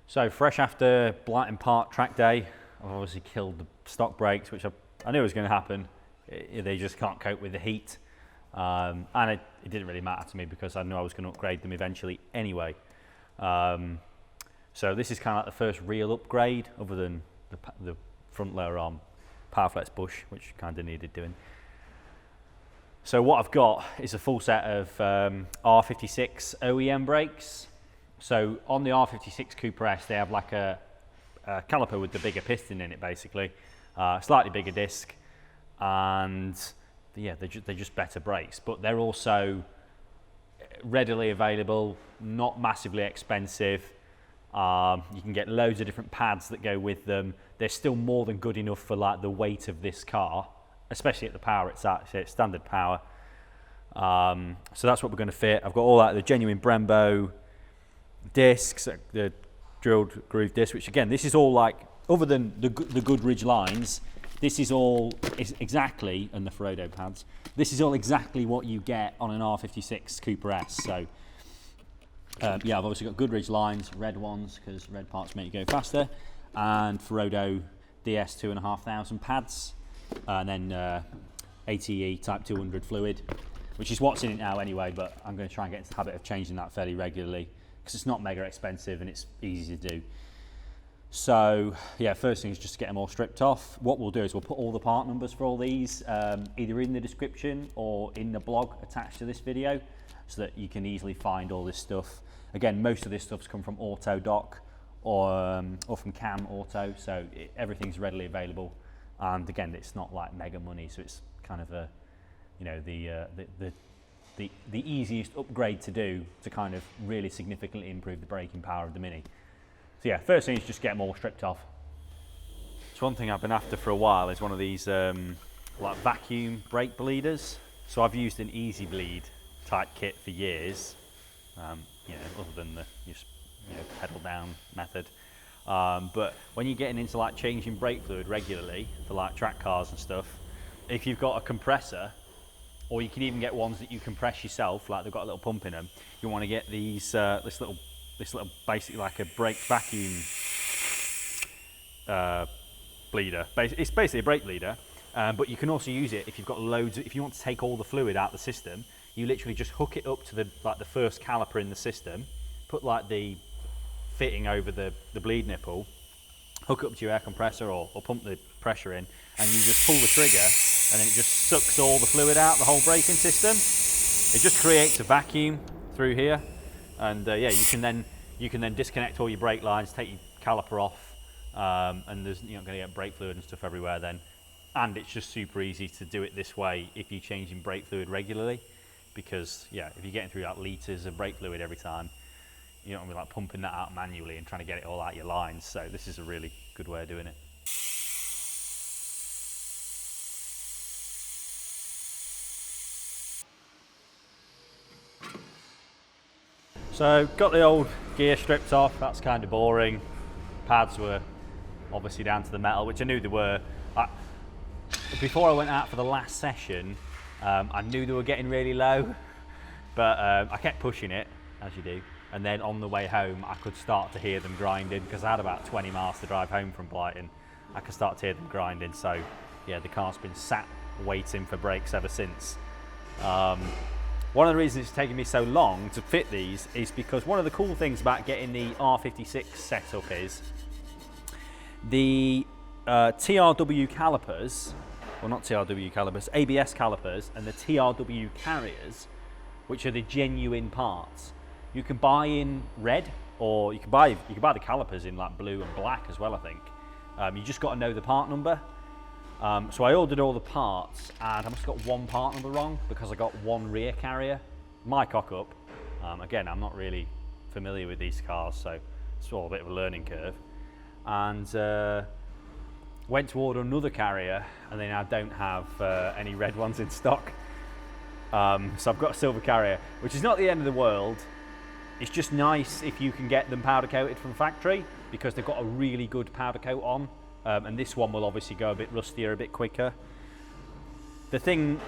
So fresh after Blyton Park track day, I've obviously killed the stock brakes, which I knew was going to happen. They just can't cope with the heat. And it didn't really matter to me because I knew I was going to upgrade them eventually anyway. So this is kind of like the first real upgrade other than the front lower arm Powerflex bush, which kind of needed doing. So what I've got is a full set of R56 Oem brakes. So on the R56 Cooper S, they have like a caliper with the bigger piston in it, basically, slightly bigger disc, and yeah, they're just better brakes. But they're also readily available, not massively expensive. You can get loads of different pads that go with them. They're still more than good enough for like the weight of this car, especially at the power it's at. So it's standard power. So that's what we're going to fit. I've got all that, the genuine Brembo discs, the drilled groove disc, which again, this is all like, other than the good ridge lines, this is all exactly, and the Ferodo pads, this is all exactly what you get on an R56 Cooper S. So yeah, I've obviously got good ridge lines, red ones, because red parts make you go faster, and Ferodo DS 2,500 pads, and then ATE Type 200 fluid, which is what's in it now anyway, but I'm going to try and get into the habit of changing that fairly regularly because it's not mega expensive and it's easy to do. So yeah, first thing is just to get them all stripped off. What we'll do is we'll put all the part numbers for all these either in the description or in the blog attached to this video so that you can easily find all this stuff. Again, most of this stuff's come from AutoDoc or from Cam Auto, so everything's readily available. And again, it's not like mega money, so it's kind of a, you know, the easiest upgrade to do to kind of really significantly improve the braking power of the Mini. So yeah, first thing is just get them all stripped off. So one thing I've been after for a while is one of these like vacuum brake bleeders. So I've used an Easy Bleed type kit for years, you know, other than the just, you know, pedal down method. But when you're getting into like changing brake fluid regularly for like track cars and stuff, if you've got a compressor, or you can even get ones that you compress yourself, like they've got a little pump in them, you want to get these this little basically like a brake vacuum bleeder. It's basically a brake bleeder, but you can also use it if you've got loads. If you want to take all the fluid out of the system, you literally just hook it up to the first caliper in the system, put like the fitting over the bleed nipple, hook up to your air compressor or pump the pressure in, and you just pull the trigger, and then it just sucks all the fluid out, the whole braking system. It just creates a vacuum through here, and yeah, you can then disconnect all your brake lines, take your caliper off, and you're not going to get brake fluid and stuff everywhere then. And it's just super easy to do it this way if you're changing brake fluid regularly, because yeah, if you're getting through like litres of brake fluid every time, you don't want to be like pumping that out manually and trying to get it all out your lines. So this is a really good way of doing it. So got the old gear stripped off. That's kind of boring. Pads were obviously down to the metal, which I knew they were. Before I went out for the last session, I knew they were getting really low, but I kept pushing it, as you do. And then on the way home, I could start to hear them grinding because I had about 20 miles to drive home from Blyton. I could start to hear them grinding. So yeah, the car's been sat waiting for brakes ever since. One of the reasons it's taken me so long to fit these is because one of the cool things about getting the R56 setup is the TRW calipers, well not TRW calipers, ABS calipers and the TRW carriers, which are the genuine parts. You can buy in red, or you can buy the calipers in like blue and black as well, I think. You just got to know the part number. So I ordered all the parts, and I must have got one part number wrong because I got one rear carrier. My cock up. Again, I'm not really familiar with these cars, so it's all a bit of a learning curve. And went to order another carrier, and they now don't have any red ones in stock. So I've got a silver carrier, which is not the end of the world. It's just nice if you can get them powder coated from factory because they've got a really good powder coat on. And this one will obviously go a bit rustier, a bit quicker. The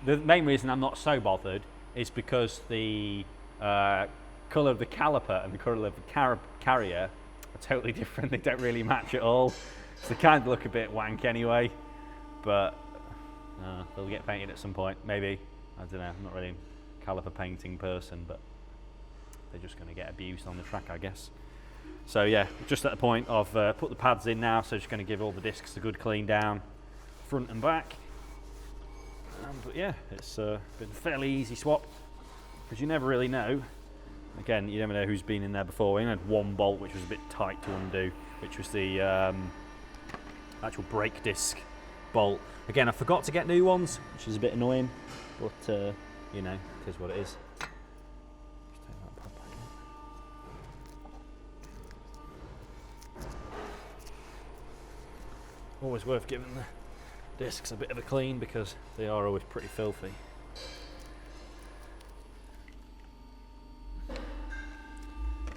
main reason I'm not so bothered is because the colour of the caliper and the colour of the carrier are totally different. They don't really match at all. So they kind of look a bit wank anyway, but they'll get painted at some point. Maybe, I don't know, I'm not really a caliper painting person, but they're just going to get abused on the track, I guess. So yeah, just at the point of put the pads in now, so just going to give all the discs a good clean down, front and back. But yeah, it's been a fairly easy swap, because you never really know. Again, you never know who's been in there before. We only had one bolt which was a bit tight to undo, which was the actual brake disc bolt. Again, I forgot to get new ones, which is a bit annoying, but you know, it is what it is. Always worth giving the discs a bit of a clean, because they are always pretty filthy.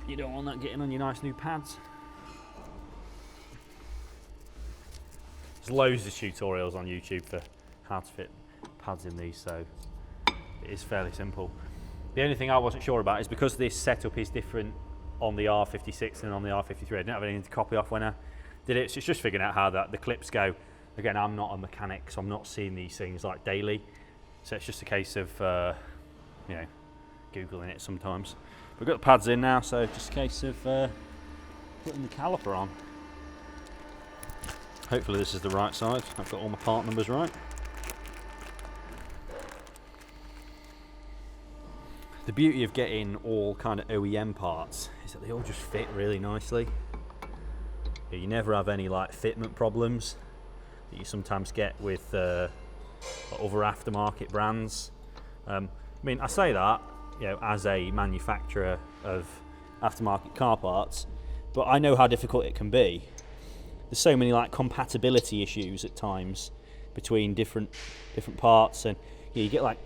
You don't want that getting on your nice new pads. There's loads of tutorials on YouTube for how to fit pads in these, so it is fairly simple. The only thing I wasn't sure about is because this setup is different on the R56 and on the R53, I didn't have anything to copy off when I did it, so it's just figuring out how the clips go. Again, I'm not a mechanic, so I'm not seeing these things like daily, so it's just a case of you know, Googling it sometimes. We've got the pads in now, so just a case of putting the caliper on. Hopefully this is the right side. I've got all my part numbers right. The beauty of getting all kind of OEM parts is that they all just fit really nicely. You never have any like fitment problems that you sometimes get with other aftermarket brands. I mean, I say that, you know, as a manufacturer of aftermarket car parts, but I know how difficult it can be. There's so many like compatibility issues at times between different parts, and you know, you get like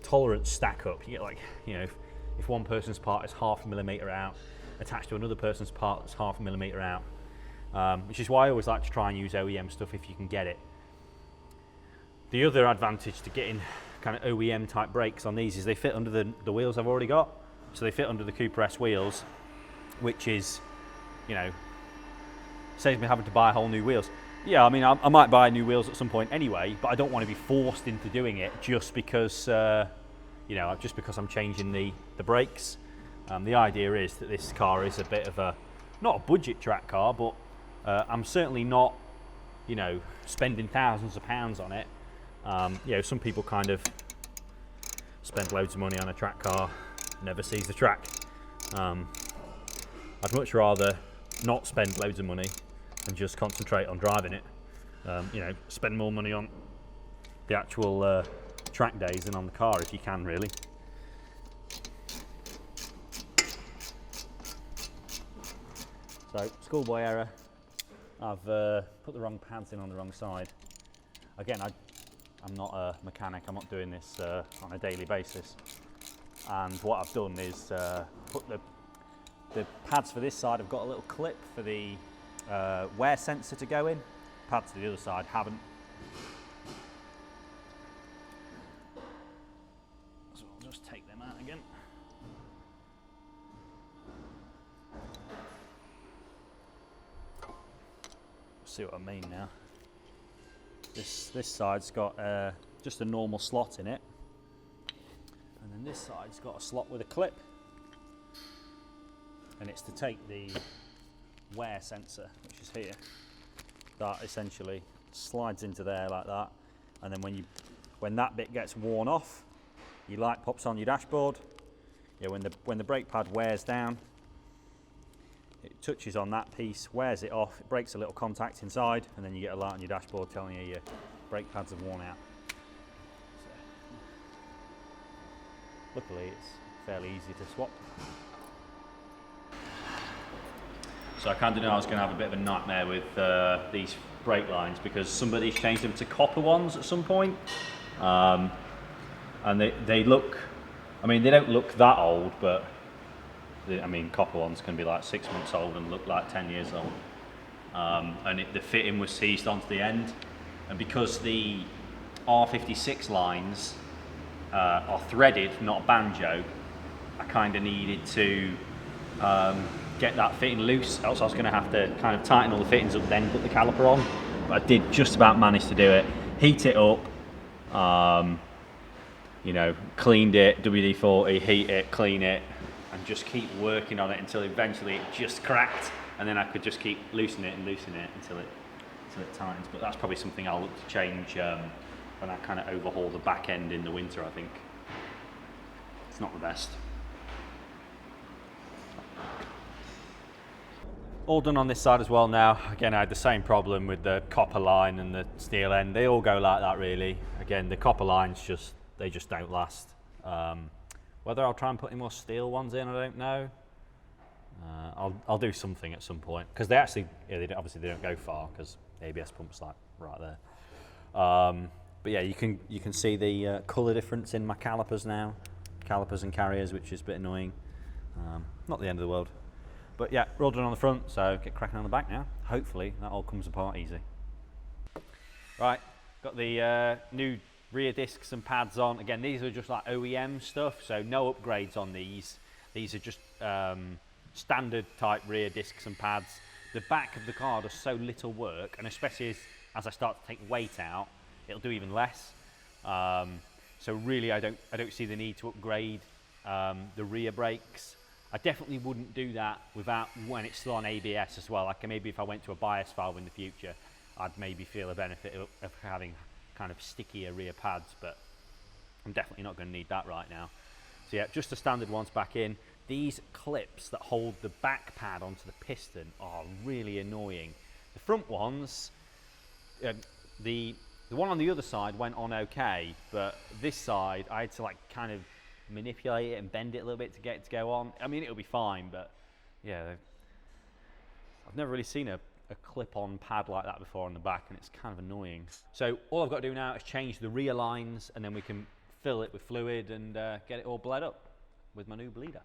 tolerance stack up. You get like, you know, if one person's part is 0.5 millimeter out attached to another person's part that's 0.5 millimeter out, which is why I always like to try and use OEM stuff if you can get it. The other advantage to getting kind of OEM type brakes on these is they fit under the wheels I've already got. So they fit under the Cooper S wheels, which is, you know, saves me having to buy whole new wheels. Yeah, I mean, I might buy new wheels at some point anyway, but I don't want to be forced into doing it just because, you know, just because I'm changing the brakes. The idea is that this car is a bit of a, not a budget track car, but I'm certainly not, you know, spending thousands of pounds on it. You know, some people kind of spend loads of money on a track car, never sees the track. I'd much rather not spend loads of money and just concentrate on driving it. You know, spend more money on the actual track days than on the car if you can, really. So, schoolboy error. I've put the wrong pads in on the wrong side. Again, I'm not a mechanic, I'm not doing this on a daily basis. And what I've done is put the pads for this side have got a little clip for the wear sensor to go in. Pads to the other side haven't. So I'll just take them out again. See what I mean now. This side's got just a normal slot in it, and then this side's got a slot with a clip, and it's to take the wear sensor, which is here. That essentially slides into there like that, and then when that bit gets worn off, your light pops on your dashboard. Yeah, when the brake pad wears down, it touches on that piece, wears it off, it breaks a little contact inside, and then you get a light on your dashboard telling you your brake pads have worn out. So, luckily it's fairly easy to swap. So I kind of knew I was going to have a bit of a nightmare with these brake lines, because somebody's changed them to copper ones at some point. And they look, I mean, they don't look that old, but I mean, copper ones can be like 6 months old and look like 10 years old. And the fitting was seized onto the end. And because the R56 lines are threaded, not banjo, I kind of needed to get that fitting loose, else I was going to have to kind of tighten all the fittings up, then put the caliper on. But I did just about manage to do it. Heat it up, you know, cleaned it, WD-40, heat it, clean it, and just keep working on it until eventually it just cracked, and then I could just keep loosening it until it tightens. But that's probably something I'll look to change when I kind of overhaul the back end in the winter. I think it's not the best. All done on this side as well now. Again, I had the same problem with the copper line and the steel end. They all go like that really. Again, the copper lines just don't last. Whether I'll try and put any more steel ones in, I don't know. I'll do something at some point, because they actually, obviously they don't go far because the ABS pump's like right there. But yeah, you can see the colour difference in my calipers now, calipers and carriers, which is a bit annoying. Not the end of the world. But yeah, we're all done on the front, so get cracking on the back now. Hopefully that all comes apart easy. Right, got the new rear discs and pads on. Again, these are just like OEM stuff, so no upgrades on these. These are just standard type rear discs and pads. The back of the car does so little work, and especially as I start to take weight out, it'll do even less. So really, I don't see the need to upgrade the rear brakes. I definitely wouldn't do that when it's still on ABS as well. Like maybe if I went to a bias valve in the future, I'd maybe feel a benefit of having kind of stickier rear pads, but I'm definitely not going to need that right now. So yeah, just the standard ones back in. These clips that hold the back pad onto the piston are really annoying. The front ones, the one on the other side went on okay, but this side I had to like kind of manipulate it and bend it a little bit to get it to go on. I mean, it'll be fine, but yeah, I've never really seen a clip-on pad like that before on the back, and it's kind of annoying. So all I've got to do now is change the rear lines, and then we can fill it with fluid and get it all bled up with my new bleeder.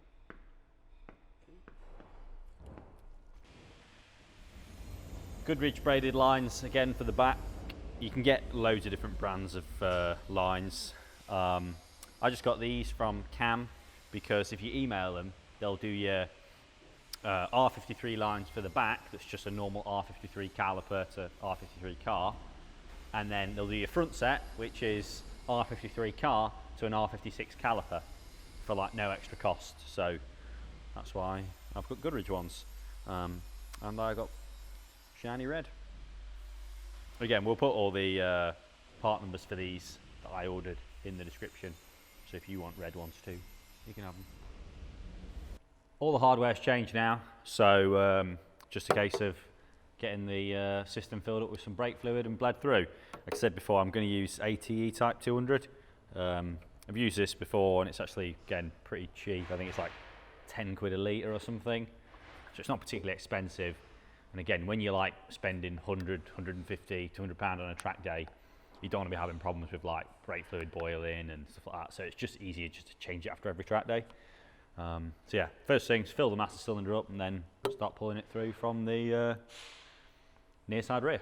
Goodrich braided lines again for the back. You can get loads of different brands of lines. I just got these from Cam, because if you email them, they'll do your R53 lines for the back. That's just a normal R53 caliper to R53 car, and then they'll do your front set, which is R53 car to an R56 caliper for like no extra cost. So that's why I've got Goodrich ones, and I got shiny red. Again, we'll put all the part numbers for these that I ordered in the description, so if you want red ones too, you can have them. All the hardware's changed now, so just a case of getting the system filled up with some brake fluid and bled through. Like I said before, I'm going to use ATE Type 200. I've used this before, and it's actually, again, pretty cheap. I think it's like 10 quid a litre or something, so it's not particularly expensive. And again, when you're like spending 100, 150, 200 pound on a track day, you don't want to be having problems with like brake fluid boiling and stuff like that. So it's just easier just to change it after every track day. So yeah, first thing is fill the master cylinder up and then start pulling it through from the near side rear.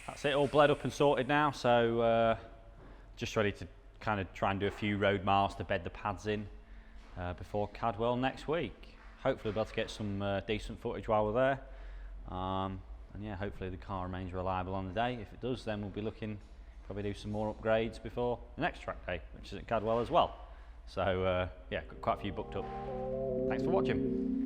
That's it, all bled up and sorted now. So just ready to kind of try and do a few road miles to bed the pads in before Cadwell next week. Hopefully we'll be able to get some decent footage while we're there. And yeah, hopefully the car remains reliable on the day. If it does, then we'll be looking, probably do some more upgrades before the next track day, which is at Cadwell as well. So yeah, got quite a few booked up. Thanks for watching.